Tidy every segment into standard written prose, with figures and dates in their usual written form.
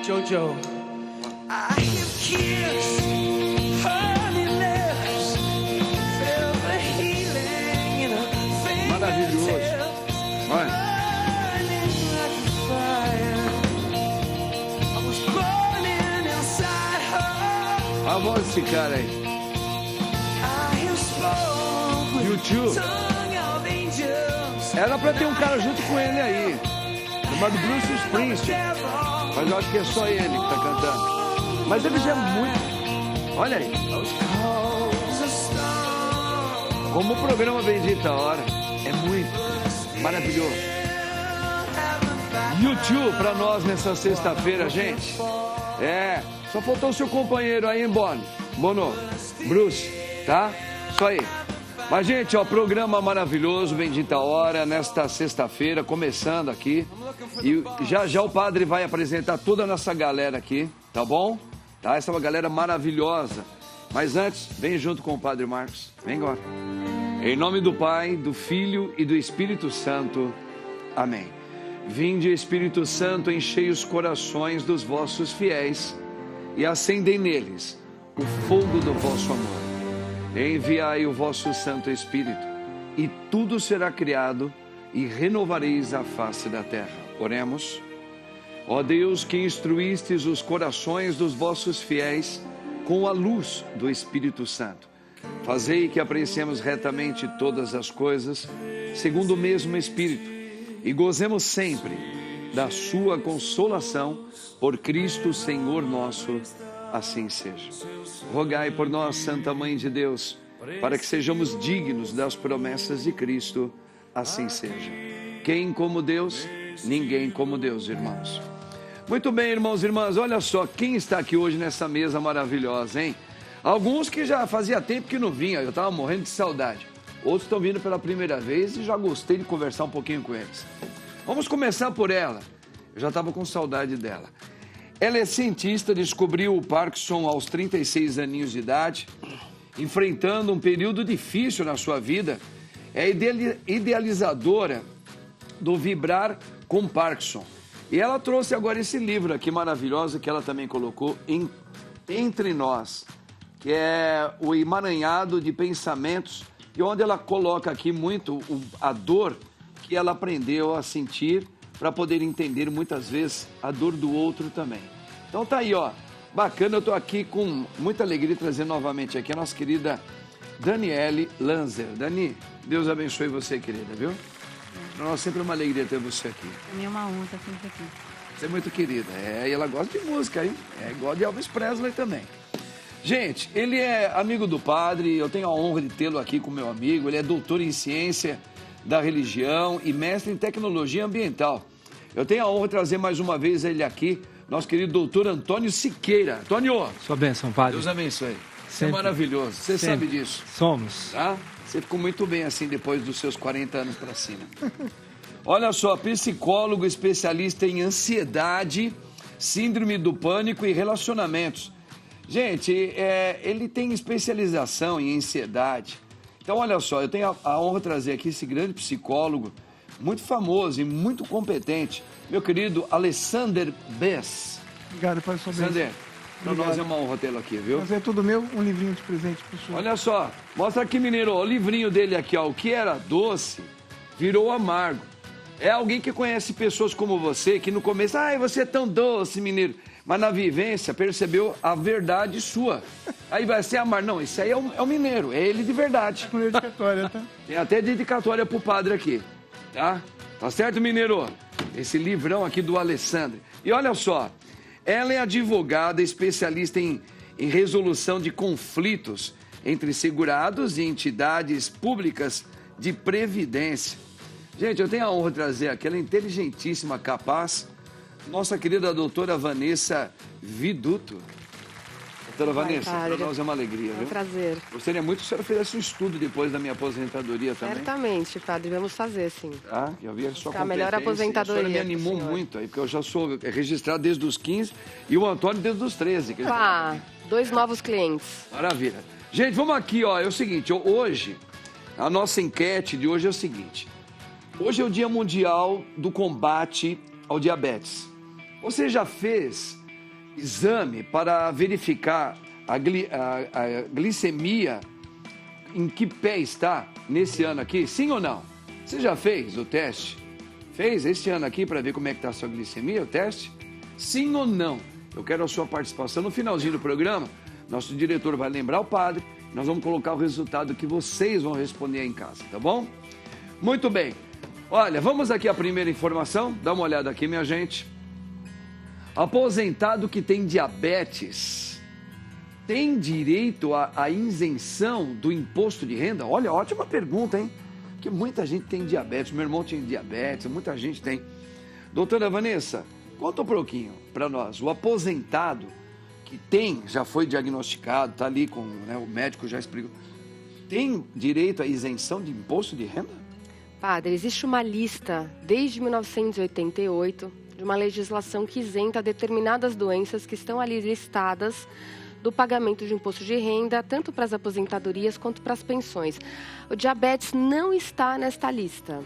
Jojo. I hear kiss, honey lips, feel the healing in a fingertip. Maravilhoso. Vai. Burning like a fire. I was burning inside her. A voz desse cara aí. I hear smoke with YouTube. tongue of angels. Era pra ter um cara junto com ele aí, chamado Bruce Springsteen. Mas eu acho que é só ele que tá cantando. Mas ele já é muito... Olha aí. Como o programa Bendita Hora. É muito maravilhoso. YouTube pra nós nessa sexta-feira, gente. Só faltou o seu companheiro aí, hein, Bono, Bruce, tá? Isso aí. Mas, gente, ó, programa maravilhoso, Bendita Hora, nesta sexta-feira, começando aqui. E já o padre vai apresentar toda a nossa galera aqui, tá bom? Tá? Essa é uma galera maravilhosa. Mas antes, vem junto com o Padre Marcos. Vem agora. Em nome do Pai, do Filho e do Espírito Santo. Amém. Vinde, Espírito Santo, enchei os corações dos vossos fiéis e acendei neles o fogo do vosso amor. Enviai o vosso Santo Espírito, e tudo será criado, e renovareis a face da terra. Oremos. Ó Deus, que instruístes os corações dos vossos fiéis com a luz do Espírito Santo, fazei que apreciemos retamente todas as coisas, segundo o mesmo Espírito, e gozemos sempre da sua consolação, por Cristo Senhor nosso. Assim seja. Rogai por nós, Santa Mãe de Deus, para que sejamos dignos das promessas de Cristo. Assim seja. Quem como Deus? Ninguém como Deus, irmãos. Muito bem, irmãos e irmãs, olha só quem está aqui hoje nessa mesa maravilhosa, hein? Alguns que já fazia tempo que não vinha, eu estava morrendo de saudade. Outros estão vindo pela primeira vez e já gostei de conversar um pouquinho com eles. Vamos começar por ela. Eu já estava com saudade dela. Ela é cientista, descobriu o Parkinson aos 36 aninhos de idade, enfrentando um período difícil na sua vida. É idealizadora do Vibrar com Parkinson. E ela trouxe agora esse livro aqui maravilhoso que ela também colocou Entre Nós, que é o emaranhado de pensamentos, e onde ela coloca aqui muito a dor que ela aprendeu a sentir para poder entender muitas vezes a dor do outro também. Então tá aí, ó, bacana, eu tô aqui com muita alegria trazendo novamente aqui a nossa querida Daniele Lanzer. Dani, Deus abençoe você, querida, viu? Para nós sempre é uma alegria ter você aqui. Para mim é uma honra estar sempre aqui. Você é muito querida, e ela gosta de música, hein? É igual de Elvis Presley também. Gente, ele é amigo do padre, eu tenho a honra de tê-lo aqui como meu amigo, ele é doutor em ciência da religião e mestre em tecnologia ambiental. Eu tenho a honra de trazer mais uma vez ele aqui, nosso querido doutor Antônio Siqueira. Antônio! Sua bênção, padre. Deus abençoe. Você Sempre. é maravilhoso, você Sempre. sabe disso. Somos. Tá? Você ficou muito bem assim depois dos seus 40 anos para cima. Olha só, psicólogo especialista em ansiedade, síndrome do pânico e relacionamentos. Gente, ele tem especialização em ansiedade. Então, olha só, eu tenho a honra de trazer aqui esse grande psicólogo, muito famoso e muito competente, meu querido Alessander Bess. Obrigado, Pai, sua bênção. Alessander, para nós é uma honra tê-lo aqui, viu? Mas é tudo meu, um livrinho de presente pro senhor. Olha só, mostra aqui, mineiro, ó, o livrinho dele aqui, ó, o que era doce virou amargo. É alguém que conhece pessoas como você, que no começo, ai, você é tão doce, mineiro. Mas na vivência percebeu a verdade sua. Aí vai ser amargo. Não, isso aí é o mineiro, é ele de verdade. Com dedicatória, tá? Tem até dedicatória pro padre aqui, tá? Tá certo, mineiro? Esse livrão aqui do Alessandro. E olha só, ela é advogada especialista em resolução de conflitos entre segurados e entidades públicas de previdência. Gente, eu tenho a honra de trazer aquela inteligentíssima, capaz, nossa querida doutora Vanessa Viduto. Doutora Vanessa, para nós é uma alegria, viu? É um prazer. Gostaria muito que a senhora fizesse um estudo depois da minha aposentadoria também. Certamente, padre, vamos fazer, sim. Tá? Eu vi a sua A melhor competência. aposentadoria. A senhora me animou muito aí, porque eu já sou registrado desde os 15 e o Antônio desde os 13. Pá, 2 novos clientes. Maravilha. Gente, vamos aqui, ó, é o seguinte, hoje, a nossa enquete de hoje é o seguinte. Hoje é o Dia Mundial do Combate ao Diabetes. Você já fez exame para verificar a glicemia, em que pé está nesse ano aqui? Sim ou não? Você já fez o teste? Fez este ano aqui para ver como é que está a sua glicemia, o teste? Sim ou não? Eu quero a sua participação. No finalzinho do programa, nosso diretor vai lembrar o padre, nós vamos colocar o resultado que vocês vão responder aí em casa, tá bom? Muito bem. Olha, vamos aqui à primeira informação. Dá uma olhada aqui, minha gente. Aposentado que tem diabetes tem direito à isenção do imposto de renda? Olha, ótima pergunta, hein? Porque muita gente tem diabetes. Meu irmão tinha diabetes, muita gente tem. Doutora Vanessa, conta um pouquinho para nós. O aposentado que já foi diagnosticado, está ali com, né, o médico já explicou, tem direito à isenção de imposto de renda? Padre, existe uma lista, desde 1988, de uma legislação que isenta determinadas doenças que estão ali listadas do pagamento de imposto de renda, tanto para as aposentadorias quanto para as pensões. O diabetes não está nesta lista.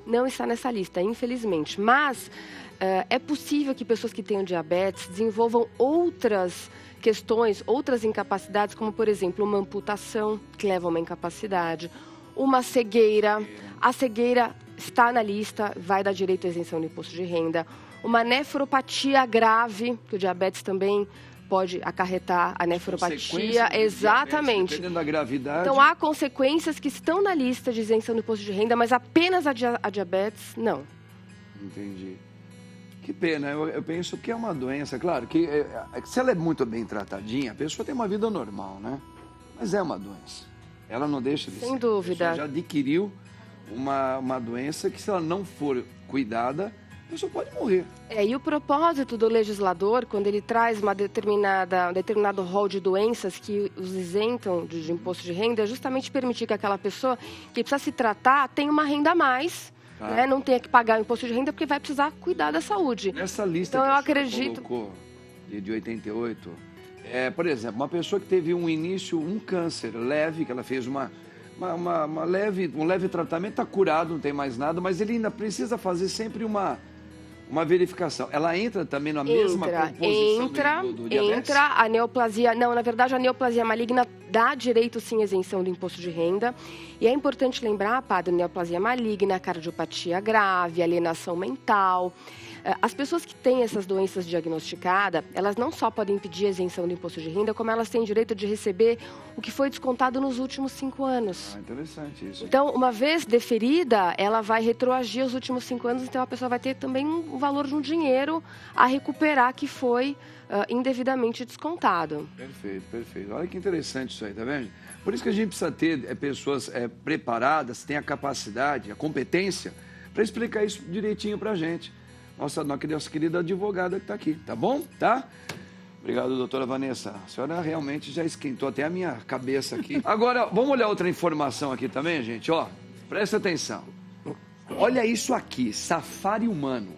Não está nessa lista, infelizmente. Mas é possível que pessoas que tenham diabetes desenvolvam outras questões, outras incapacidades, como, por exemplo, uma amputação, que leva a uma incapacidade, uma cegueira. A cegueira está na lista, vai dar direito à isenção do imposto de renda. Uma nefropatia grave, que o diabetes também pode acarretar a nefropatia. Exatamente. Dependendo da gravidade. Então, há consequências que estão na lista de isenção do imposto de renda, mas apenas a diabetes, não. Entendi. Que pena, eu penso que é uma doença, claro, que se ela é muito bem tratadinha, a pessoa tem uma vida normal, né? Mas é uma doença. Ela não deixa de ser. Sem dúvida. A pessoa já adquiriu uma doença que, se ela não for cuidada, a pessoa pode morrer. E o propósito do legislador, quando ele traz um determinado rol de doenças que os isentam de imposto de renda, é justamente permitir que aquela pessoa que precisa se tratar tenha uma renda a mais, né? Não tenha que pagar o imposto de renda porque vai precisar cuidar da saúde. Nessa lista então, que eu a acredito colocou de 88, por exemplo, uma pessoa que teve um câncer leve, que ela fez um leve tratamento, está curado, não tem mais nada, mas ele ainda precisa fazer sempre uma verificação. Ela entra também na mesma composição do diabetes? Entra a neoplasia. Não, na verdade, a neoplasia maligna dá direito, sim, à isenção do imposto de renda. E é importante lembrar, padre, neoplasia maligna, cardiopatia grave, alienação mental. As pessoas que têm essas doenças diagnosticadas, elas não só podem pedir a isenção do imposto de renda, como elas têm direito de receber o que foi descontado nos últimos 5 anos. Interessante isso. Então, uma vez deferida, ela vai retroagir os últimos 5 anos, então a pessoa vai ter também um valor de um dinheiro a recuperar que foi indevidamente descontado. Perfeito, perfeito. Olha que interessante isso aí, tá vendo? Por isso que a gente precisa ter pessoas preparadas, têm a capacidade, a competência, para explicar isso direitinho pra gente. Nossa querida advogada que está aqui, tá bom? Tá? Obrigado, doutora Vanessa. A senhora realmente já esquentou até a minha cabeça aqui. Agora, vamos olhar outra informação aqui também, gente, ó. Presta atenção. Olha isso aqui, safari humano.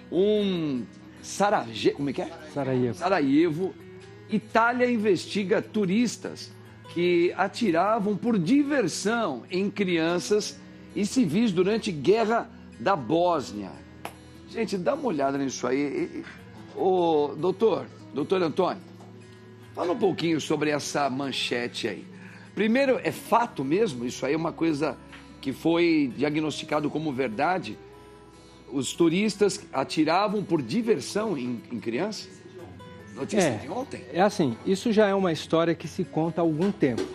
Como é que é? Sarajevo. Itália investiga turistas que atiravam por diversão em crianças e civis durante a Guerra da Bósnia. Gente, dá uma olhada nisso aí. Ô, doutor Antônio, fala um pouquinho sobre essa manchete aí. Primeiro, é fato mesmo? Isso aí é uma coisa que foi diagnosticado como verdade? Os turistas atiravam por diversão em crianças? Notícia de ontem? É assim, isso já é uma história que se conta há algum tempo.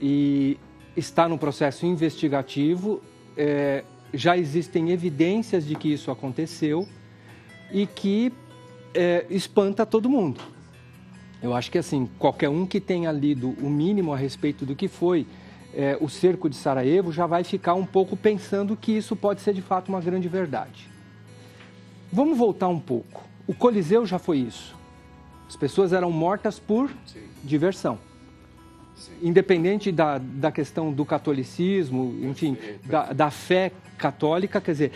E está no processo investigativo, já existem evidências de que isso aconteceu e que espanta todo mundo. Eu acho que, assim, qualquer um que tenha lido o mínimo a respeito do que foi o cerco de Sarajevo já vai ficar um pouco pensando que isso pode ser, de fato, uma grande verdade. Vamos voltar um pouco. O Coliseu já foi isso. As pessoas eram mortas por diversão. Independente da questão do catolicismo, enfim, da fé católica, quer dizer,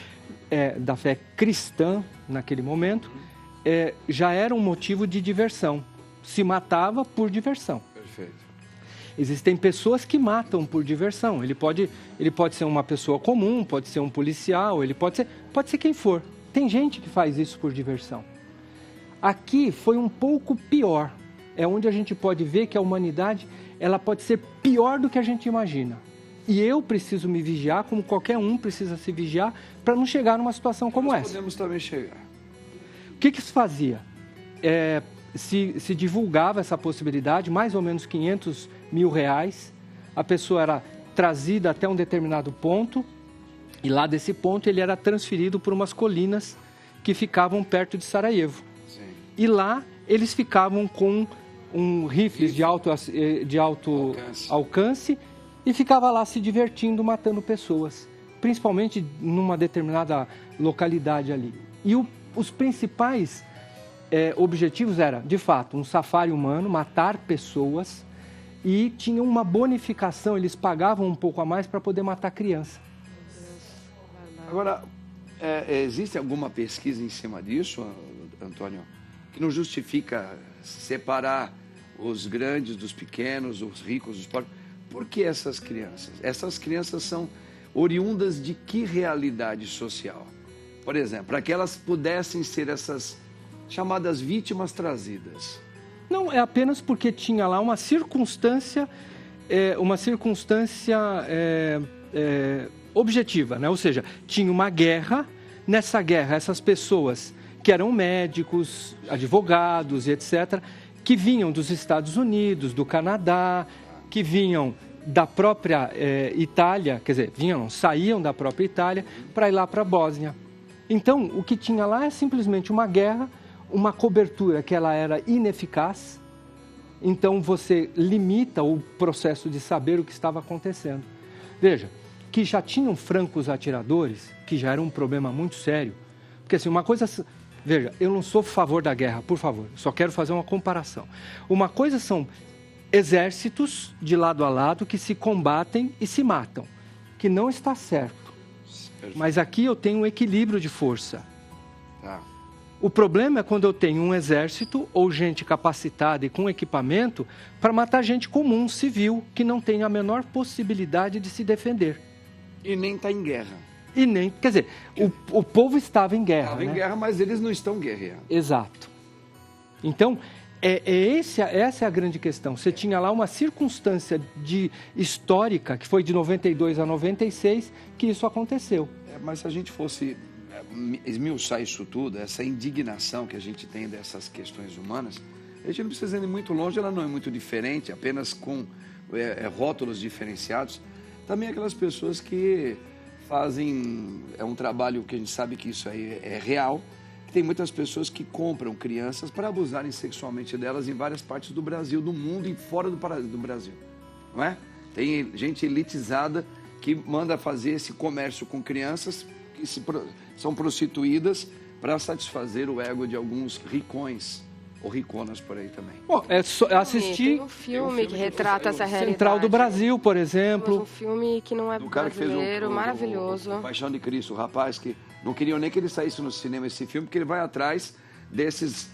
da fé cristã naquele momento, já era um motivo de diversão. Se matava por diversão. Perfeito. Existem pessoas que matam por diversão. Ele pode ser uma pessoa comum, pode ser um policial, ele pode ser quem for. Tem gente que faz isso por diversão. Aqui foi um pouco pior. É onde a gente pode ver que a humanidade ela pode ser pior do que a gente imagina. E eu preciso me vigiar, como qualquer um precisa se vigiar, para não chegar numa situação como Nós essa. podemos também chegar. O que se fazia? Se divulgava essa possibilidade, mais ou menos R$500 mil. A pessoa era trazida até um determinado ponto e lá desse ponto ele era transferido por umas colinas que ficavam perto de Sarajevo. Sim. E lá eles ficavam com rifles de alto alcance e ficava lá se divertindo, matando pessoas, principalmente numa determinada localidade ali. E os principais objetivos eram, de fato, um safari humano, matar pessoas, e tinham uma bonificação, eles pagavam um pouco a mais para poder matar criança. Agora, existe alguma pesquisa em cima disso, Antônio, que não justifica separar os grandes dos pequenos, os ricos dos pobres? Por que essas crianças? Essas crianças são oriundas de que realidade social? Por exemplo, para que elas pudessem ser essas chamadas vítimas trazidas. Não, é apenas porque tinha lá uma circunstância objetiva, né? Ou seja, tinha uma guerra, nessa guerra essas pessoas que eram médicos, advogados e etc., que vinham dos Estados Unidos, do Canadá, que vinham da própria Itália, quer dizer, saíam da própria Itália para ir lá para a Bósnia. Então, o que tinha lá é simplesmente uma guerra, uma cobertura que ela era ineficaz, então você limita o processo de saber o que estava acontecendo. Veja, que já tinham francos atiradores, que já era um problema muito sério, porque assim, uma coisa... Veja, eu não sou a favor da guerra, por favor, só quero fazer uma comparação. Uma coisa são exércitos de lado a lado que se combatem e se matam, que não está certo. Mas aqui eu tenho um equilíbrio de força. Tá. O problema é quando eu tenho um exército ou gente capacitada e com equipamento para matar gente comum, civil, que não tem a menor possibilidade de se defender. E nem está em guerra. E nem, quer dizer, o povo estava em guerra. Estava em guerra, mas eles não estão guerreando. Exato. Então, essa é a grande questão. Você tinha lá uma circunstância histórica, que foi de 92 a 96, que isso aconteceu. Mas se a gente fosse esmiuçar isso tudo, essa indignação que a gente tem dessas questões humanas, a gente não precisa ir muito longe, ela não é muito diferente, apenas com rótulos diferenciados. Também aquelas pessoas que fazem, um trabalho que a gente sabe que isso aí é real, tem muitas pessoas que compram crianças para abusarem sexualmente delas em várias partes do Brasil, do mundo e fora do Brasil, não é? Tem gente elitizada que manda fazer esse comércio com crianças que são prostituídas para satisfazer o ego de alguns ricões ou riconas por aí também. Bom, assistir Tem um filme que retrata essa realidade. Central do Brasil, por exemplo. Um filme que não é Do cara que fez brasileiro, maravilhoso. o Paixão de Cristo, o rapaz que não queriam nem que ele saísse no cinema esse filme, porque ele vai atrás desses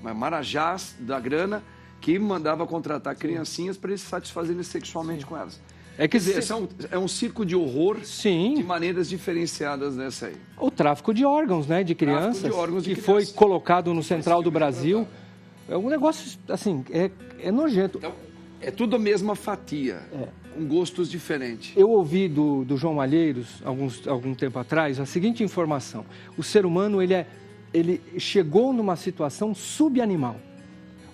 marajás da grana que mandava contratar criancinhas para eles se satisfazerem sexualmente com elas. Quer dizer, é um circo de horror. Sim. De maneiras diferenciadas dessa aí. O tráfico de órgãos, né, de crianças, que crianças. foi colocado no Central do Brasil. É um negócio, assim, é nojento. Então, é tudo a mesma fatia, com gostos diferentes. Eu ouvi do João Malheiros, algum tempo atrás, a seguinte informação. O ser humano, ele chegou numa situação subanimal.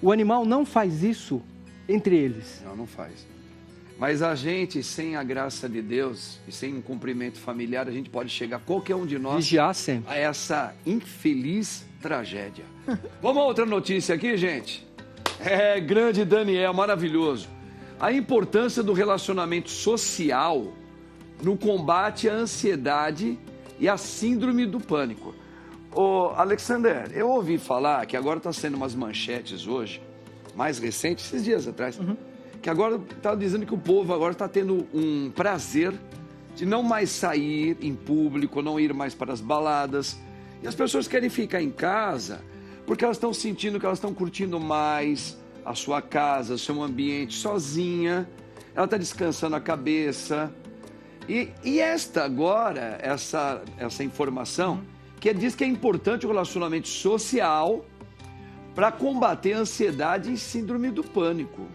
O animal não faz isso entre eles. Não faz. Mas a gente, sem a graça de Deus e sem um cumprimento familiar, a gente pode chegar, qualquer um de nós, Vigiar sempre. a essa infeliz tragédia. Vamos a outra notícia aqui, gente? Grande Daniel, maravilhoso. A importância do relacionamento social no combate à ansiedade e à síndrome do pânico. Ô, Alexander, eu ouvi falar que agora está sendo umas manchetes hoje, mais recentes, esses dias atrás, que agora está dizendo que o povo agora está tendo um prazer de não mais sair em público, não ir mais para as baladas. E as pessoas querem ficar em casa porque elas estão sentindo que elas estão curtindo mais a sua casa, o seu ambiente, sozinha. Ela está descansando a cabeça. E essa informação que diz que é importante o relacionamento social para combater a ansiedade e síndrome do pânico.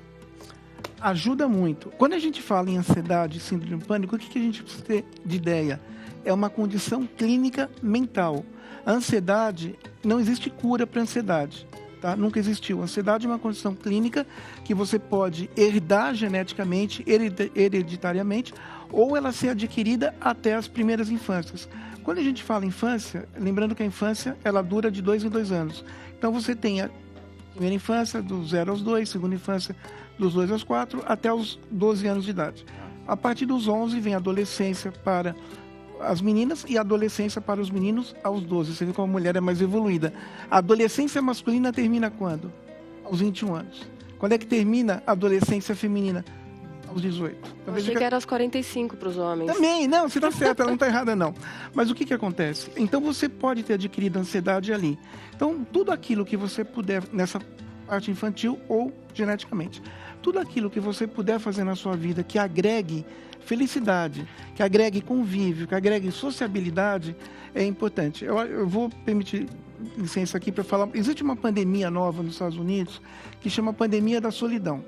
Ajuda muito. Quando a gente fala em ansiedade e síndrome do pânico, o que a gente precisa ter de ideia? É uma condição clínica mental. A ansiedade, não existe cura para a ansiedade, tá? Nunca existiu. A ansiedade é uma condição clínica que você pode herdar geneticamente, hereditariamente, ou ela ser adquirida até as primeiras infâncias. Quando a gente fala infância, lembrando que a infância ela dura de 2 em 2 anos. Então você tem a primeira infância, do 0 aos 2, segunda infância, dos 2 aos 4, até os 12 anos de idade. A partir dos 11 vem a adolescência para as meninas e a adolescência para os meninos aos 12. Você vê como a mulher é mais evoluída. A adolescência masculina termina quando? Aos 21 anos. Quando é que termina a adolescência feminina? Aos 18. Eu achei que era aos 45 para os homens. Também, não, você está certa, ela não está errada não. Mas o que acontece? Então você pode ter adquirido ansiedade ali. Então tudo aquilo que você puder nessa parte infantil ou geneticamente, tudo aquilo que você puder fazer na sua vida que agregue felicidade, que agregue convívio, que agregue sociabilidade, é importante. Eu vou permitir licença aqui para falar. Existe uma pandemia nova nos Estados Unidos que chama pandemia da solidão.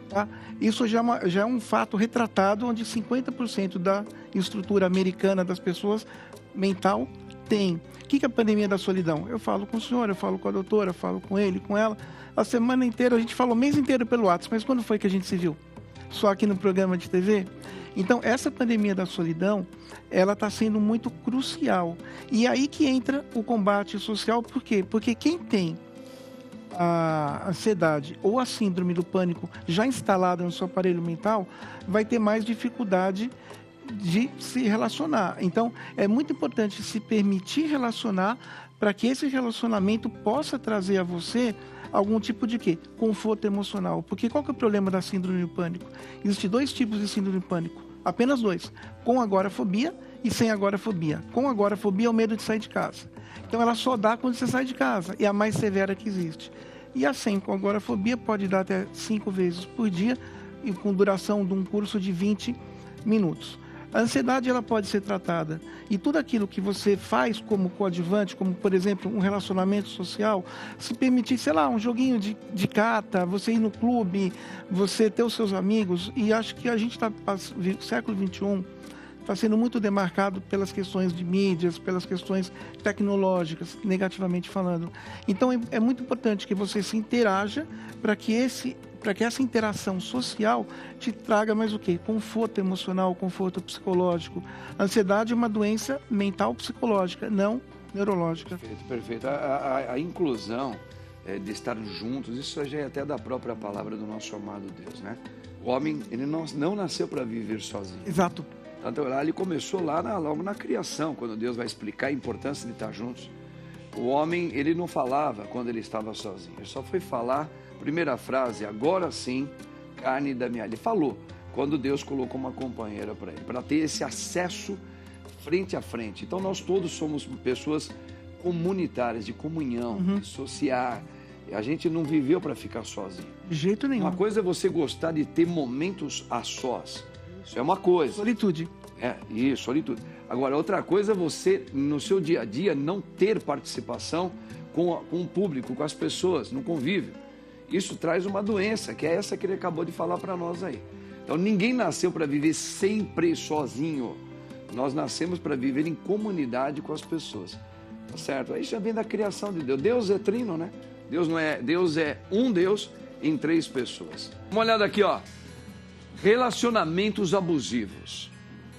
Tá? Isso já é um fato retratado, onde 50% da estrutura americana das pessoas mental tem. O que é a pandemia da solidão? Eu falo com o senhor, eu falo com a doutora, eu falo com ele, com ela. A semana inteira, a gente falou o mês inteiro pelo WhatsApp, mas quando foi que a gente se viu? Só aqui no programa de TV? Então, essa pandemia da solidão, ela está sendo muito crucial. E aí que entra o combate social, por quê? Porque quem tem a ansiedade ou a síndrome do pânico já instalada no seu aparelho mental, vai ter mais dificuldade de se relacionar. Então, é muito importante se permitir relacionar para que esse relacionamento possa trazer a você algum tipo de quê? Conforto emocional. Porque qual que é o problema da síndrome do pânico? Existem 2 tipos de síndrome do pânico. Apenas 2. Com agorafobia e sem agorafobia. Com agorafobia é o medo de sair de casa. Então ela só dá quando você sai de casa. É a mais severa que existe. E a sem com agorafobia pode dar até 5 vezes por dia e com duração de um curso de 20 minutos. A ansiedade ela pode ser tratada e tudo aquilo que você faz como coadjuvante, como por exemplo um relacionamento social, se permitir, sei lá, um joguinho de carta, você ir no clube, você ter os seus amigos, e acho que a gente está no século XXI, está sendo muito demarcado pelas questões de mídias, pelas questões tecnológicas, negativamente falando. Então é muito importante que você se interaja para que essa interação social te traga mais o quê? Conforto emocional, conforto psicológico. A ansiedade é uma doença mental psicológica, não neurológica. Perfeito, perfeito. A inclusão de estar juntos, isso já é até da própria palavra do nosso amado Deus, né? O homem, ele não nasceu para viver sozinho. Exato. Tanto ele começou logo na criação, quando Deus vai explicar a importância de estar juntos. O homem, ele não falava quando ele estava sozinho. Ele só foi falar, primeira frase, agora sim, carne da minha... Ele falou quando Deus colocou uma companheira para ele, para ter esse acesso frente a frente. Então nós todos somos pessoas comunitárias, de comunhão, de associar. A gente não viveu para ficar sozinho. De jeito nenhum. Uma coisa é você gostar de ter momentos a sós. Isso é uma coisa. Solitude. Isso, solitude. Agora, outra coisa é você, no seu dia a dia, não ter participação com o público, com as pessoas, no convívio. Isso traz uma doença, que é essa que ele acabou de falar para nós aí. Então, ninguém nasceu para viver sempre sozinho. Nós nascemos para viver em comunidade com as pessoas. Tá certo? Aí já vem da criação de Deus. Deus é trino, né? Deus é um Deus em 3 pessoas. Uma olhada aqui, ó. Relacionamentos abusivos.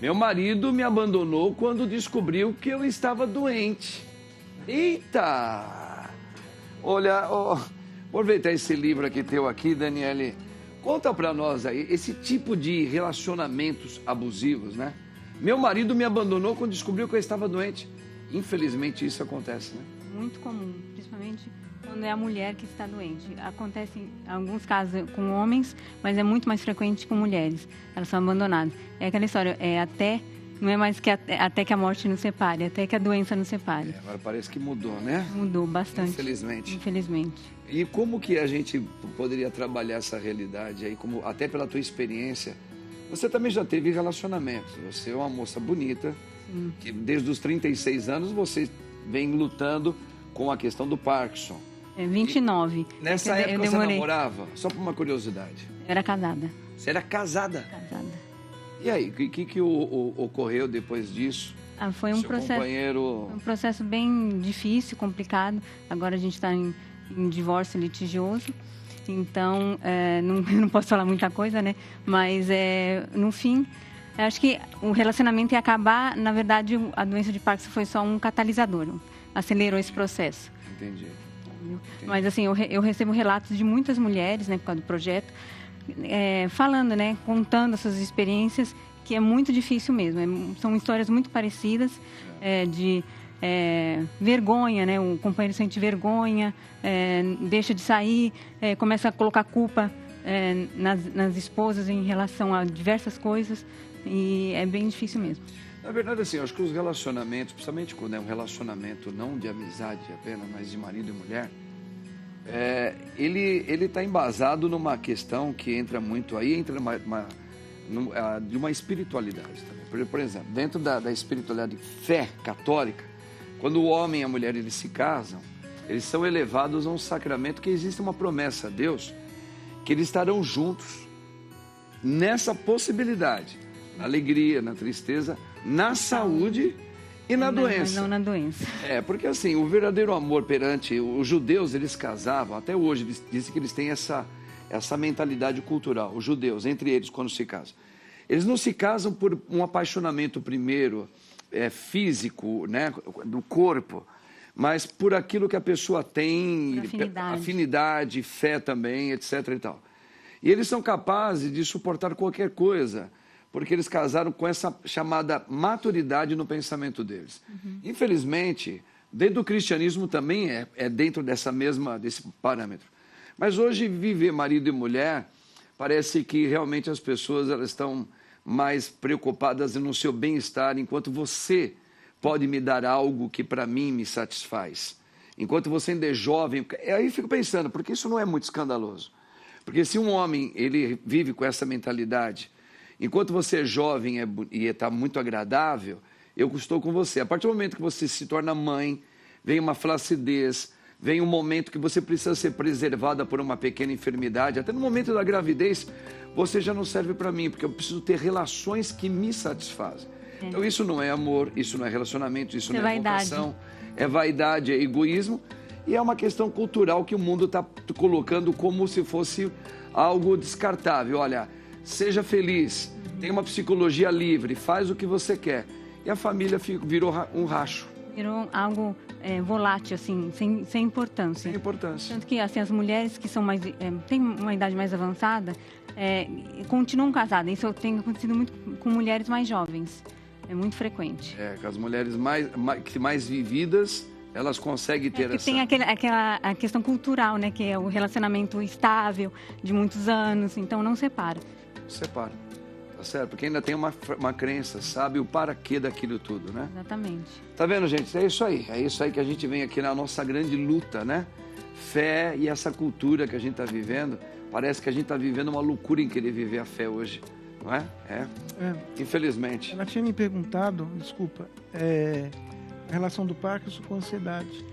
Meu marido me abandonou quando descobriu que eu estava doente. Eita! Olha, vou aproveitar esse livro aqui teu aqui, Daniele. Conta pra nós aí, esse tipo de relacionamentos abusivos, né? Meu marido me abandonou quando descobriu que eu estava doente. Infelizmente isso acontece, né? Muito comum, principalmente quando é a mulher que está doente. Acontece em alguns casos com homens, mas é muito mais frequente com mulheres. Elas são abandonadas. É aquela história, não é mais que até que a morte nos separe, até que a doença nos separe. Agora parece que mudou, né? Mudou bastante. Infelizmente. Infelizmente. E como que a gente poderia trabalhar essa realidade aí, até pela tua experiência? Você também já teve relacionamentos. Você é uma moça bonita, que desde os 36 anos você vem lutando com a questão do Parkinson. 29. Nessa Eu época você demorei. namorava? Só por uma curiosidade. Era casada. Você era casada? Casada. E aí, o que ocorreu depois disso? Foi um Seu companheiro... um processo bem difícil, complicado. Agora a gente está em divórcio litigioso. Então, não posso falar muita coisa, né? Mas, no fim, acho que o relacionamento ia acabar. Na verdade, a doença de Parkinson foi só um catalisador. Acelerou esse processo. Entendi. Mas, assim, eu recebo relatos de muitas mulheres, né? Por causa do projeto, falando, né? Contando as suas experiências, que é muito difícil mesmo. São histórias muito parecidas, de vergonha, né? O companheiro sente vergonha, deixa de sair, começa a colocar culpa nas esposas em relação a diversas coisas, e é bem difícil mesmo. Na verdade, assim, eu acho que os relacionamentos, principalmente quando é um relacionamento não de amizade apenas, mas de marido e mulher, ele está embasado numa questão que entra muito aí, entra de uma espiritualidade também. Por exemplo, dentro da espiritualidade fé católica, quando o homem e a mulher eles se casam, eles são elevados a um sacramento que existe uma promessa a Deus que eles estarão juntos nessa possibilidade, na alegria, na tristeza, na saúde e na doença. Mas não na doença. Porque assim, o verdadeiro amor perante os judeus, eles casavam, até hoje eles dizem que eles têm essa mentalidade cultural, os judeus, entre eles, quando se casam. Eles não se casam por um apaixonamento primeiro, físico, né, do corpo, mas por aquilo que a pessoa tem, afinidade, fé também, etc. e tal. E eles são capazes de suportar qualquer coisa, porque eles casaram com essa chamada maturidade no pensamento deles. Infelizmente, dentro do cristianismo também é dentro desse parâmetro. Mas hoje, viver marido e mulher, parece que realmente as pessoas elas estão mais preocupadas no seu bem-estar, enquanto você pode me dar algo que para mim me satisfaz. Enquanto você ainda é jovem, aí eu fico pensando, porque isso não é muito escandaloso. Porque se um homem ele vive com essa mentalidade, enquanto você é jovem e está muito agradável, eu estou com você. A partir do momento que você se torna mãe, vem uma flacidez, vem um momento que você precisa ser preservada por uma pequena enfermidade, até no momento da gravidez, você já não serve para mim, porque eu preciso ter relações que me satisfazem. Então isso não é amor, isso não é relacionamento, isso não é vocação, é vaidade, é egoísmo, e é uma questão cultural que o mundo está colocando como se fosse algo descartável. Olha, seja feliz, tenha uma psicologia livre, faz o que você quer. E a família virou um racho. Virou algo volátil, assim, sem importância. Sem importância. Tanto que assim, as mulheres que são têm uma idade mais avançada, continuam casadas. Isso tem acontecido muito com mulheres mais jovens. É muito frequente. Com as mulheres mais vividas, elas conseguem ter essa... Tem a questão cultural, né? Que é o relacionamento estável de muitos anos. Então, não separa. Separa. Tá certo? Porque ainda tem uma crença, sabe? O para quê daquilo tudo, né? Exatamente. Tá vendo, gente? É isso aí. É isso aí que a gente vem aqui na nossa grande luta, né? Fé e essa cultura que a gente está vivendo. Parece que a gente está vivendo uma loucura em querer viver a fé hoje. Não é? Infelizmente. Ela tinha me perguntado, desculpa, a relação do Parkinson com a ansiedade.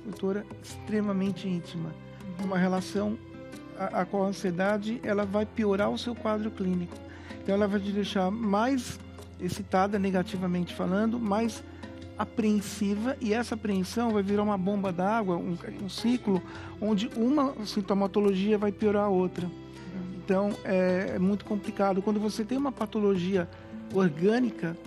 Doutora, extremamente íntima. Uma relação a qual a ansiedade ela vai piorar o seu quadro clínico. Então ela vai te deixar mais excitada, negativamente falando, mais apreensiva, e essa apreensão vai virar uma bomba d'água, um ciclo onde uma sintomatologia vai piorar a outra. Então é muito complicado. Quando você tem uma patologia orgânica,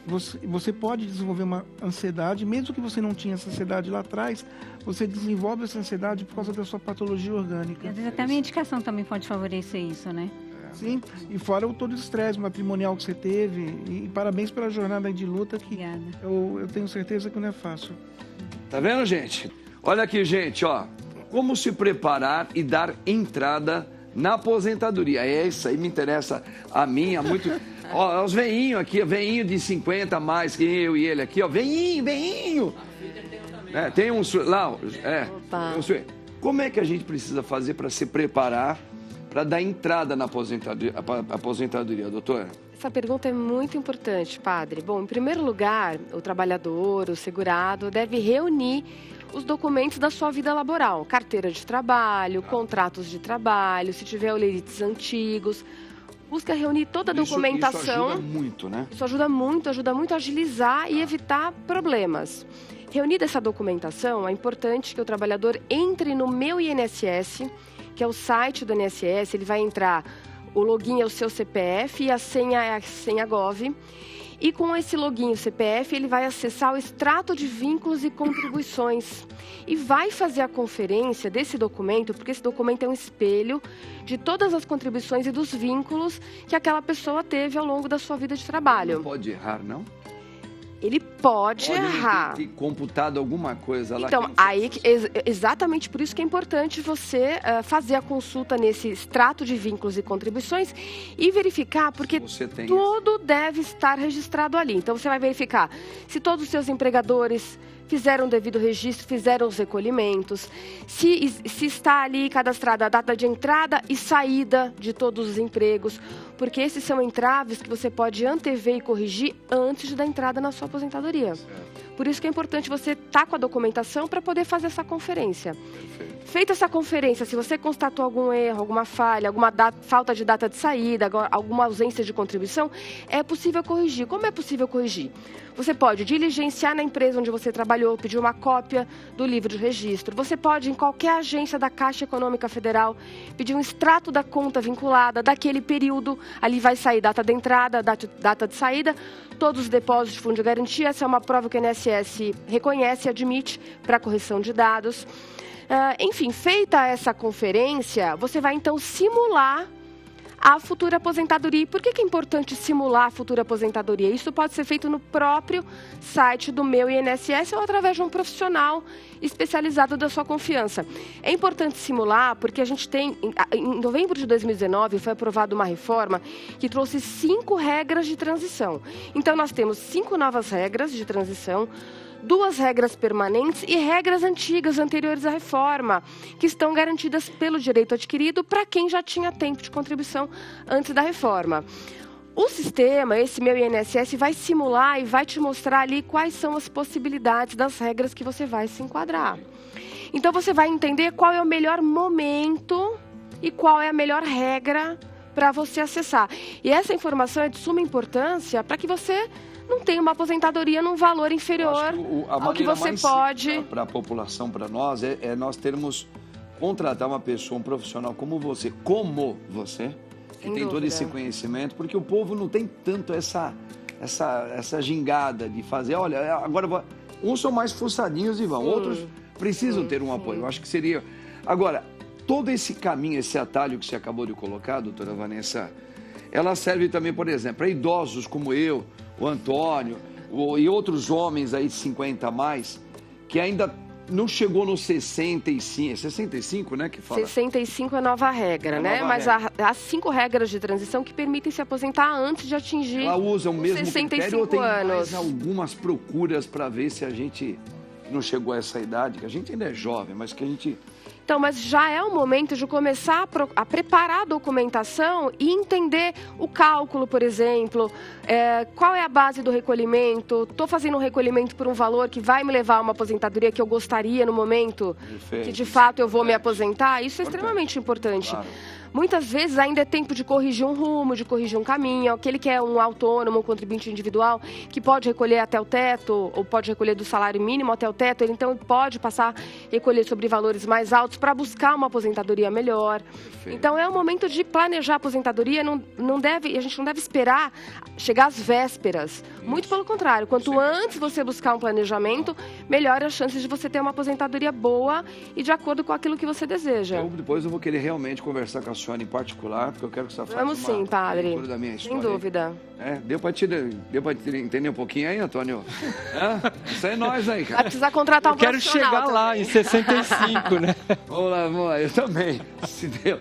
você pode desenvolver uma ansiedade, mesmo que você não tinha essa ansiedade lá atrás, você desenvolve essa ansiedade por causa da sua patologia orgânica. E às vezes até a medicação também pode favorecer isso, né? Sim, e fora todo o estresse matrimonial que você teve, e parabéns pela jornada de luta, que eu tenho certeza que não é fácil. Tá vendo, gente? Olha aqui, gente, ó, como se preparar e dar entrada na aposentadoria. Isso aí me interessa a mim, há muito... Ó, os veinhos aqui, veinho de 50 a mais que eu e ele aqui, ó, veinho. Tem um lá, Como é que a gente precisa fazer para se preparar para dar entrada na aposentadoria, doutora? Essa pergunta é muito importante, padre. Bom, em primeiro lugar, o trabalhador, o segurado, deve reunir os documentos da sua vida laboral. Carteira de trabalho, contratos de trabalho, se tiver olerites antigos. Busca reunir toda a documentação. Isso ajuda muito, né? Isso ajuda muito a agilizar e evitar problemas. Reunida essa documentação, é importante que o trabalhador entre no Meu INSS, que é o site do INSS. Ele vai entrar, o login é o seu CPF e a senha é a senha Gov. E com esse login e CPF, ele vai acessar o extrato de vínculos e contribuições. E vai fazer a conferência desse documento, porque esse documento é um espelho de todas as contribuições e dos vínculos que aquela pessoa teve ao longo da sua vida de trabalho. Não pode errar, não? Ele pode errar. Ter computado alguma coisa lá. Então, exatamente por isso que é importante você fazer a consulta nesse extrato de vínculos e contribuições e verificar, porque tudo deve estar registrado ali. Então, você vai verificar se todos os seus empregadores fizeram o devido registro, fizeram os recolhimentos, se está ali cadastrada a data de entrada e saída de todos os empregos, porque esses são entraves que você pode antever e corrigir antes da entrada na sua aposentadoria. Por isso que é importante você estar com a documentação para poder fazer essa conferência. Perfeito. Feita essa conferência, se você constatou algum erro, alguma falha, alguma falta de data de saída, alguma ausência de contribuição, é possível corrigir. Como é possível corrigir? Você pode diligenciar na empresa onde você trabalhou, pedir uma cópia do livro de registro. Você pode, em qualquer agência da Caixa Econômica Federal, pedir um extrato da conta vinculada daquele período. Ali vai sair data de entrada, data de saída, todos os depósitos de fundo de garantia. Essa é uma prova que o INSS reconhece e admite para correção de dados. Enfim, feita essa conferência, você vai então simular a futura aposentadoria. E por que é importante simular a futura aposentadoria? Isso pode ser feito no próprio site do Meu INSS ou através de um profissional especializado da sua confiança. É importante simular porque a gente tem, em novembro de 2019, foi aprovada uma reforma que trouxe 5 regras de transição. Então, nós temos 5 novas regras de transição, 2 regras permanentes e regras antigas, anteriores à reforma, que estão garantidas pelo direito adquirido para quem já tinha tempo de contribuição antes da reforma. O sistema, esse Meu INSS, vai simular e vai te mostrar ali quais são as possibilidades das regras que você vai se enquadrar. Então, você vai entender qual é o melhor momento e qual é a melhor regra para você acessar. E essa informação é de suma importância para que você não tenha uma aposentadoria num valor inferior ao que você pode. Para a população, para nós, é nós termos, contratar uma pessoa, um profissional como você, que tem todo esse conhecimento, porque o povo não tem tanto essa gingada de fazer, olha, agora uns são mais fuçadinhos e vão, outros precisam ter um apoio. Eu acho que seria... Agora, todo esse caminho, esse atalho que você acabou de colocar, doutora Vanessa, ela serve também, por exemplo, para idosos como eu, o Antônio e outros homens aí de 50 a mais, que ainda não chegou nos 65, 65, né, que fala? 65 é a nova regra, né? Mas há 5 regras de transição que permitem se aposentar antes de atingir ela usa o mesmo 65 critério ou tem anos. Mais algumas procuras para ver se a gente não chegou a essa idade, que a gente ainda é jovem, mas que a gente... Então, mas já é o momento de começar a preparar a documentação e entender o cálculo, por exemplo, qual é a base do recolhimento, estou fazendo um recolhimento por um valor que vai me levar a uma aposentadoria que eu gostaria no momento que de fato eu vou me aposentar. Isso é extremamente importante. Claro. Muitas vezes ainda é tempo de corrigir um rumo, de corrigir um caminho. Aquele que é um autônomo, um contribuinte individual, que pode recolher até o teto, ou pode recolher do salário mínimo até o teto, ele então pode passar a recolher sobre valores mais altos para buscar uma aposentadoria melhor. Perfeito. Então é o momento de planejar a aposentadoria, a gente não deve esperar chegar às vésperas. Muito pelo contrário, quanto antes você buscar um planejamento, melhor as chances de você ter uma aposentadoria boa e de acordo com aquilo que você deseja. Depois eu vou querer realmente conversar com a senhora em particular, porque eu quero que você faça Vamos sim, padre. leitura da minha história. Sem dúvida. Deu para entender um pouquinho aí, Antônio? Isso é nós aí, cara. Vai precisar contratar um Quero profissional chegar lá também. em 65, né? Vamos lá, eu também. Se deu.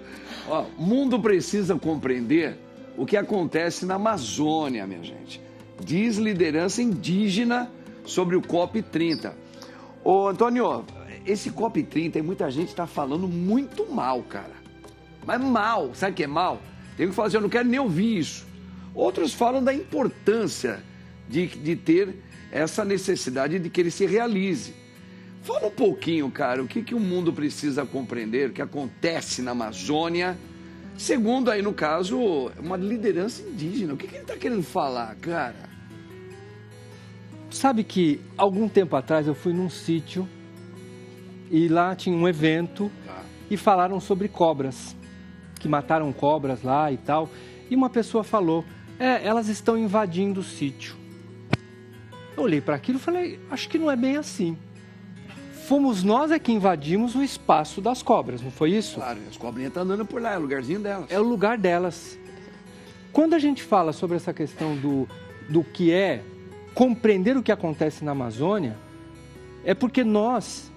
Ó, o mundo precisa compreender o que acontece na Amazônia, minha gente. Diz liderança indígena sobre o COP30. Ô, Antônio, esse COP30, muita gente está falando muito mal, cara. Mas mal, sabe o que é mal? Tem que falar assim, eu não quero nem ouvir isso. Outros falam da importância de ter essa necessidade de que ele se realize. Fala um pouquinho, cara, o que o mundo precisa compreender, o que acontece na Amazônia, segundo aí, no caso, uma liderança indígena. O que ele está querendo falar, cara? Sabe que, algum tempo atrás, eu fui num sítio e lá tinha um evento e falaram sobre cobras, que mataram cobras lá e tal. E uma pessoa falou, elas estão invadindo o sítio. Eu olhei para aquilo e falei, acho que não é bem assim. Fomos nós que invadimos o espaço das cobras, não foi isso? Claro, as cobrinhas estão andando por lá, é o lugarzinho delas. É o lugar delas. Quando a gente fala sobre essa questão do que é compreender o que acontece na Amazônia, é porque nós,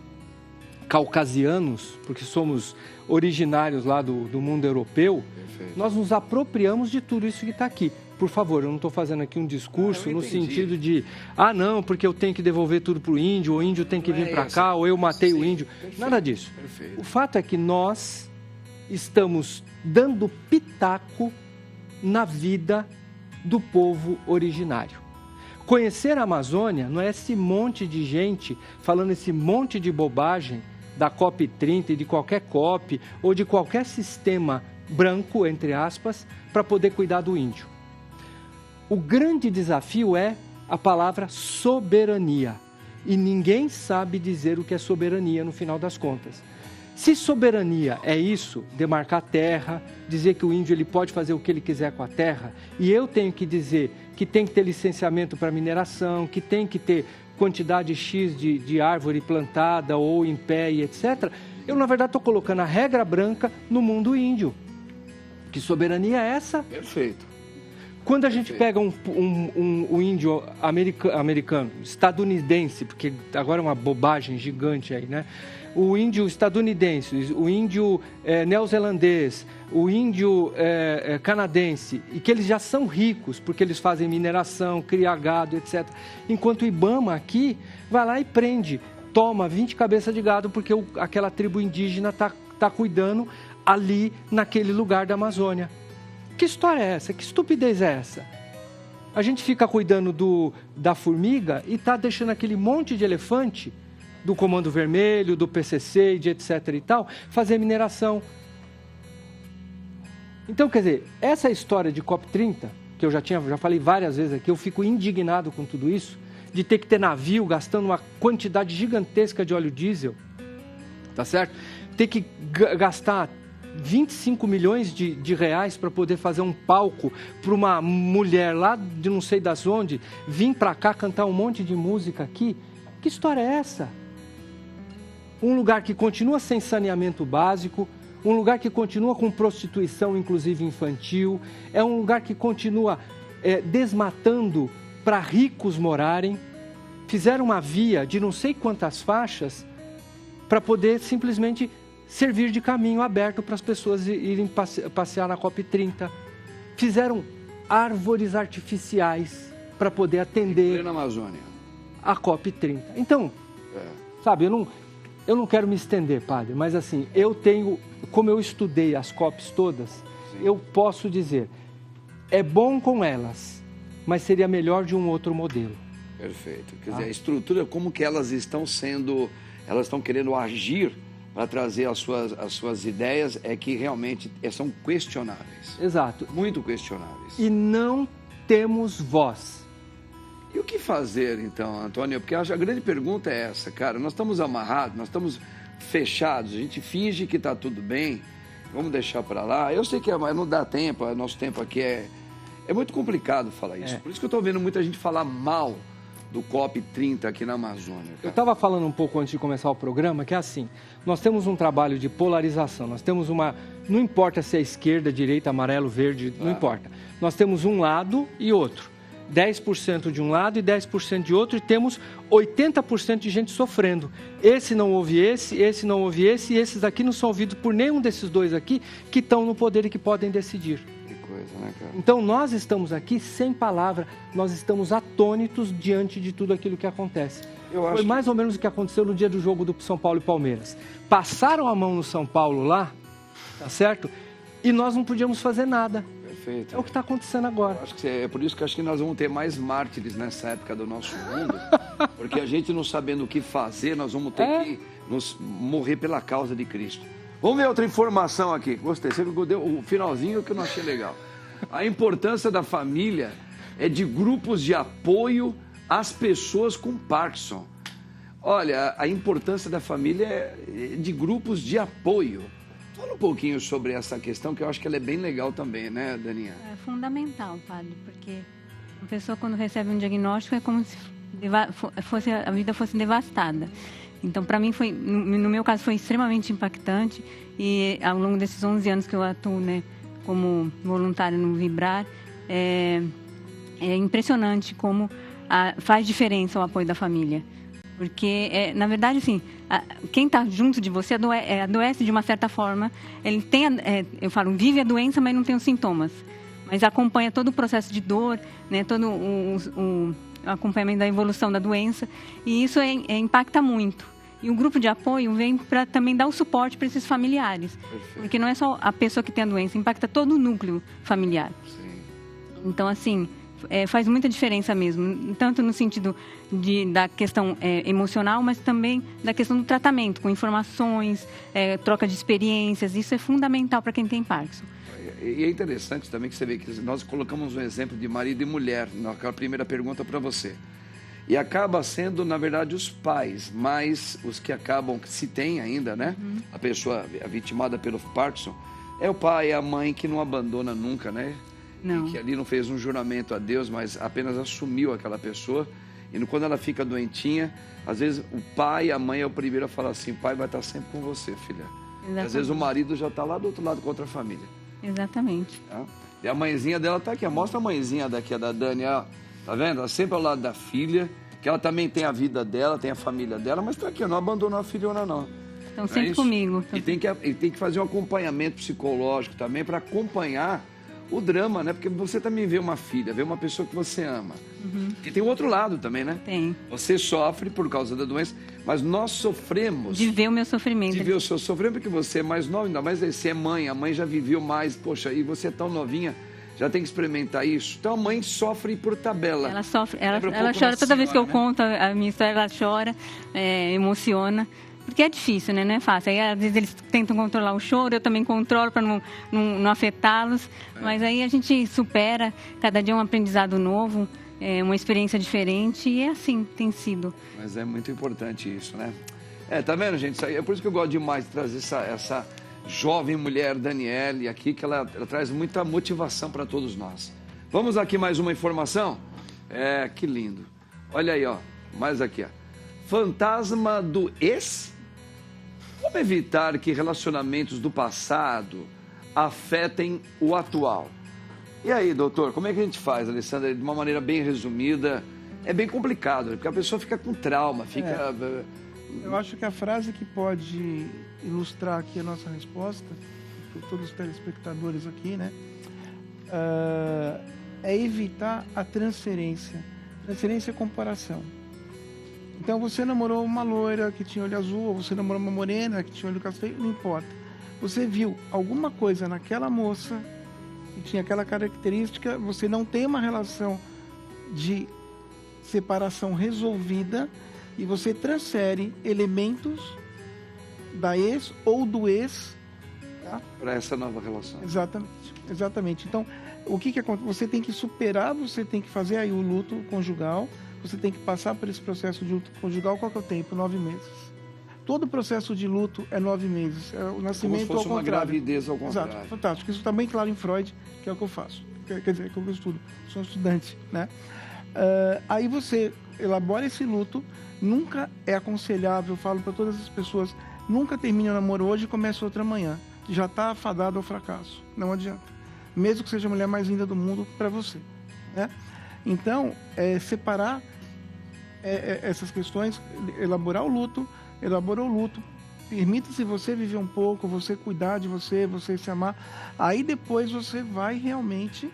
caucasianos, porque somos originários lá do mundo europeu, nós nos apropriamos de tudo isso que está aqui. Por favor, eu não estou fazendo aqui um discurso no sentido de, não, porque eu tenho que devolver tudo para o índio, ou o índio tem que vir para cá, ou eu matei o índio. Nada disso. O fato é que nós estamos dando pitaco na vida do povo originário. Conhecer a Amazônia não é esse monte de gente falando esse monte de bobagem da COP30 e de qualquer COP ou de qualquer sistema branco, entre aspas, para poder cuidar do índio. O grande desafio é a palavra soberania. E ninguém sabe dizer o que é soberania no final das contas. Se soberania é isso, demarcar terra, dizer que o índio ele pode fazer o que ele quiser com a terra, e eu tenho que dizer que tem que ter licenciamento para mineração, que tem que ter quantidade X de árvore plantada ou em pé e etc., eu na verdade estou colocando a regra branca no mundo índio. Que soberania é essa? Perfeito. Quando a gente pega um índio americano, estadunidense, porque agora é uma bobagem gigante aí, né? O índio estadunidense, o índio neozelandês, o índio canadense, e que eles já são ricos, porque eles fazem mineração, criam gado, etc. Enquanto o Ibama aqui vai lá e prende, toma 20 cabeças de gado, porque aquela tribo indígena está cuidando ali naquele lugar da Amazônia. Que história é essa? Que estupidez é essa? A gente fica cuidando da formiga e está deixando aquele monte de elefante do Comando Vermelho, do PCC e de etc e tal, fazer mineração. Então, quer dizer, essa história de COP30, que eu já falei várias vezes aqui, eu fico indignado com tudo isso, de ter que ter navio gastando uma quantidade gigantesca de óleo diesel, tá certo? Ter que gastar 25 milhões de reais para poder fazer um palco para uma mulher lá de não sei das onde, vir para cá cantar um monte de música aqui. Que história é essa? Um lugar que continua sem saneamento básico, um lugar que continua com prostituição, inclusive infantil, é um lugar que continua desmatando para ricos morarem. Fizeram uma via de não sei quantas faixas para poder simplesmente servir de caminho aberto para as pessoas irem passear na COP30. Fizeram árvores artificiais para poder atender na Amazônia a COP30. Então, sabe, eu não quero me estender, padre, mas assim, eu tenho, como eu estudei as COPs todas, sim, eu posso dizer, é bom com elas, mas seria melhor de um outro modelo. Perfeito. Quer dizer, a estrutura, como que elas estão querendo agir para trazer as suas ideias, é que realmente são questionáveis. Exato. Muito questionáveis. E não temos voz. E o que fazer, então, Antônio? Porque a grande pergunta é essa, cara. Nós estamos amarrados, nós estamos fechados, a gente finge que está tudo bem, vamos deixar para lá. Eu sei que mas não dá tempo, nosso tempo aqui é muito complicado falar isso. Por isso que eu estou vendo muita gente falar mal do COP30 aqui na Amazônia. Cara. Eu estava falando um pouco antes de começar o programa, que é assim, nós temos um trabalho de polarização, nós temos não importa se é esquerda, direita, amarelo, verde, não importa. Nós temos um lado e outro. 10% de um lado e 10% de outro, e temos 80% de gente sofrendo. Esse não ouve esse não ouve esse, e esses aqui não são ouvidos por nenhum desses dois aqui que estão no poder e que podem decidir. Que coisa, né, cara? Então, nós estamos aqui sem palavra, nós estamos atônitos diante de tudo aquilo que acontece. Foi mais ou menos o que aconteceu no dia do jogo do São Paulo e Palmeiras. Passaram a mão no São Paulo lá, tá certo? e nós não podíamos fazer nada. Perfeito. É o que está acontecendo agora. Acho que é por isso que acho que nós vamos ter mais mártires nessa época do nosso mundo, porque a gente não sabendo o que fazer, nós vamos ter que morrer pela causa de Cristo. Vamos ver outra informação aqui. Gostei, você deu o finalzinho que eu não achei legal. A importância da família é de grupos de apoio às pessoas com Parkinson. Olha, a importância da família é de grupos de apoio. Fala um pouquinho sobre essa questão, que eu acho que ela é bem legal também, né, Daninha? É fundamental, padre, porque a pessoa, quando recebe um diagnóstico, é como se a vida fosse devastada. Então, para mim, no meu caso, foi extremamente impactante. E ao longo desses 11 anos que eu atuo, né, como voluntária no Vibrar, é impressionante como faz diferença o apoio da família. Porque, na verdade, assim, quem está junto de você adoece de uma certa forma. Ele tem, eu falo, vive a doença, mas não tem os sintomas. Mas acompanha todo o processo de dor, né, todo o acompanhamento da evolução da doença. E isso impacta muito. E o grupo de apoio vem para também dar o suporte para esses familiares. Perfeito. Porque não é só a pessoa que tem a doença, impacta todo o núcleo familiar. Sim. Então, assim, faz muita diferença mesmo, tanto no sentido da questão emocional, mas também da questão do tratamento, com informações, troca de experiências. Isso é fundamental para quem tem Parkinson. E é interessante também que você vê que nós colocamos um exemplo de marido e mulher naquela primeira pergunta para você. E acaba sendo, na verdade, os pais, mas os que acabam, se tem ainda, né? Uhum. A pessoa vitimada pelo Parkinson, é o pai e a mãe que não abandona nunca, né? Não. E que ali não fez um juramento a Deus, mas apenas assumiu aquela pessoa. E quando ela fica doentinha, às vezes o pai e a mãe é o primeiro a falar assim: pai vai estar sempre com você, filha. Exatamente. Às vezes o marido já está lá do outro lado com outra família. Exatamente. Tá? E a mãezinha dela está aqui. Mostra a mãezinha daqui, a da Dani. Ó. Tá vendo? Ela sempre ao lado da filha, que ela também tem a vida dela, tem a família dela, mas tá aqui, não abandonou a filhona, não. Estão sempre comigo. E tem que fazer um acompanhamento psicológico também para acompanhar o drama, né? Porque você também vê uma filha, vê uma pessoa que você ama. Uhum. E tem o outro lado também, né? Tem. Você sofre por causa da doença, mas nós sofremos. De ver o meu sofrimento. De ver o seu sofrimento, porque você é mais nova, ainda mais você é mãe, a mãe já viveu mais, poxa, e você é tão novinha, já tem que experimentar isso. Então a mãe sofre por tabela. Ela sofre, ela chora toda vez que eu conto a minha história, ela chora, emociona. Porque é difícil, né? Não é fácil. Aí, às vezes, eles tentam controlar o choro, eu também controlo para não afetá-los. Mas aí a gente supera, cada dia um aprendizado novo, uma experiência diferente, e é assim tem sido. Mas é muito importante isso, né? Tá vendo, gente? É por isso que eu gosto demais de trazer essa jovem mulher, Daniele, aqui, que ela traz muita motivação para todos nós. Vamos aqui mais uma informação? Que lindo. Olha aí, ó. Mais aqui, ó. Fantasma do ex? Como evitar que relacionamentos do passado afetem o atual? E aí, doutor, como é que a gente faz, Alessandra? De uma maneira bem resumida, é bem complicado, porque a pessoa fica com trauma, fica... Eu acho que a frase que pode ilustrar aqui a nossa resposta, para todos os telespectadores aqui, né? É evitar a transferência. Transferência é comparação. Então, você namorou uma loira que tinha olho azul, ou você namorou uma morena que tinha olho castanho, não importa. Você viu alguma coisa naquela moça que tinha aquela característica, você não tem uma relação de separação resolvida e você transfere elementos da ex ou do ex, tá? Para essa nova relação. Exatamente. Então, o que acontece? Você tem que superar, você tem que fazer aí o luto conjugal, você tem que passar por esse processo de luto conjugal. Qual que é o tempo? 9 meses. Todo o processo de luto é 9 meses. O nascimento como se fosse ao contrário. Uma gravidez ao contrário. Exato, fantástico. Isso está bem claro em Freud, que é o que eu faço. Quer dizer, que eu estudo. Sou estudante, né? Aí você elabora esse luto. Nunca é aconselhável, eu falo para todas as pessoas, nunca termine o namoro hoje e comece outro amanhã. Já está afadado ao fracasso. Não adianta. Mesmo que seja a mulher mais linda do mundo para você, né? Então, separar essas questões, elaborou o luto, permita-se você viver um pouco, você cuidar de você se amar, aí depois você vai realmente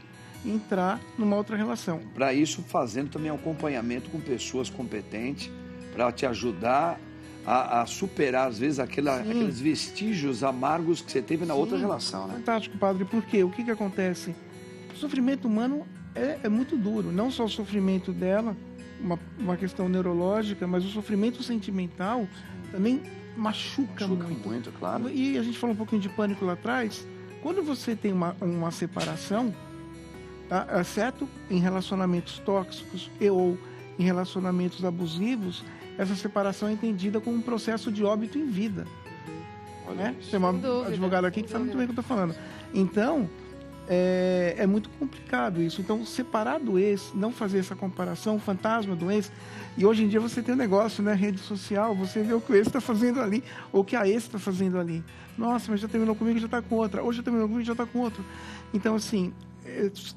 entrar numa outra relação. Para isso, fazendo também acompanhamento com pessoas competentes, para te ajudar a superar, às vezes, aqueles vestígios amargos que você teve na outra relação, né? Fantástico, padre, porque o que acontece? O sofrimento humano é muito duro, não só o sofrimento dela, uma questão neurológica, mas o sofrimento sentimental também machuca muito, claro. E a gente falou um pouquinho de pânico lá atrás. Quando você tem uma separação, tá? Exceto em relacionamentos tóxicos ou em relacionamentos abusivos, essa separação é entendida como um processo de óbito em vida. Né? Tem uma advogada aqui que sabe muito bem o que eu estou falando. Então, é muito complicado isso. Então, separar do ex, não fazer essa comparação, o fantasma do ex. E hoje em dia você tem um negócio, né? Rede social, você vê o que o ex está fazendo ali, ou o que a ex está fazendo ali. Nossa, mas já terminou comigo e já está com outra. Hoje já terminou comigo e já está com outro. Então, assim,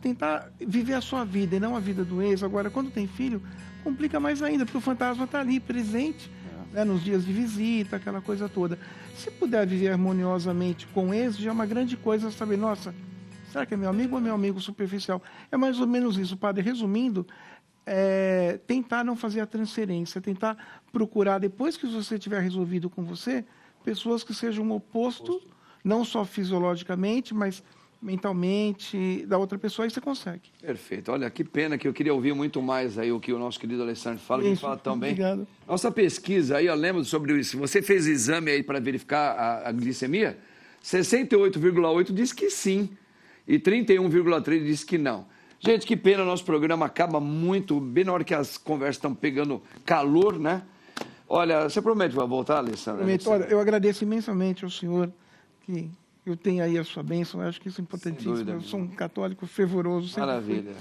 tentar viver a sua vida e não a vida do ex. Agora, quando tem filho, complica mais ainda, porque o fantasma está ali, presente, né, nos dias de visita, aquela coisa toda. Se puder viver harmoniosamente com o ex, já é uma grande coisa saber, nossa, será que é meu amigo ou é meu amigo superficial? É mais ou menos isso, padre. Resumindo, tentar não fazer a transferência, tentar procurar, depois que você tiver resolvido com você, pessoas que sejam oposto, não só fisiologicamente, mas mentalmente, da outra pessoa, aí você consegue. Perfeito. Olha, que pena que eu queria ouvir muito mais aí o que o nosso querido Alessandro fala, que ele fala tão bem. Obrigado. Nossa pesquisa aí, eu lembro sobre isso. Você fez o exame aí para verificar a glicemia? 68,8 diz que sim. E 31,3 diz que não. Gente, que pena, nosso programa acaba muito, bem na hora que as conversas estão pegando calor, né? Olha, você promete que vai voltar, Alessandro? Prometo. Olha, eu agradeço imensamente ao senhor que eu tenho aí a sua bênção, eu acho que isso é importantíssimo. Dúvida, eu sou um católico fervoroso. Maravilha.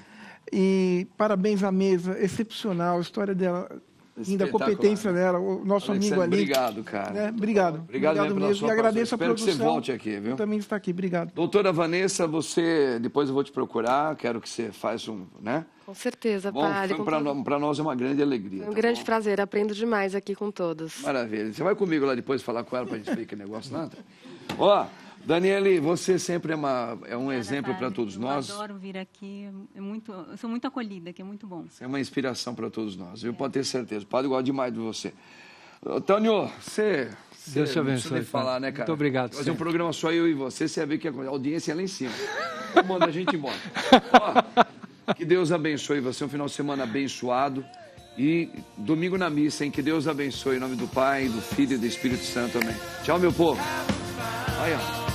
E parabéns à mesa, excepcional, a história dela, ainda a competência dela, o nosso amigo ali. Obrigado, cara. Né? Obrigado mesmo pela sua e agradeço a Espero produção. que você volte aqui, viu? Também está aqui, obrigado. Doutora Vanessa, depois eu vou te procurar, quero que você faça né? Com certeza, Bom, padre. para nós é uma grande alegria. É um grande prazer, aprendo demais aqui com todos. Maravilha. Você vai comigo lá depois falar com ela para a gente ver que negócio nada? Ó, Daniele, você sempre é um exemplo para todos nós. Eu adoro vir aqui, eu sou muito acolhida, que é muito bom. Você é uma inspiração para todos nós, viu? Pode ter certeza. O padre gosta demais de você. Tânio, Deus te abençoe. Não falar, né, cara? Muito obrigado. Fazer um programa só eu e você vai ver que a audiência é lá em cima. Manda a gente embora. Ó, que Deus abençoe você, um final de semana abençoado. E domingo na missa, hein? Que Deus abençoe em nome do Pai, do Filho e do Espírito Santo. Amém. Tchau, meu povo. Aí, ó.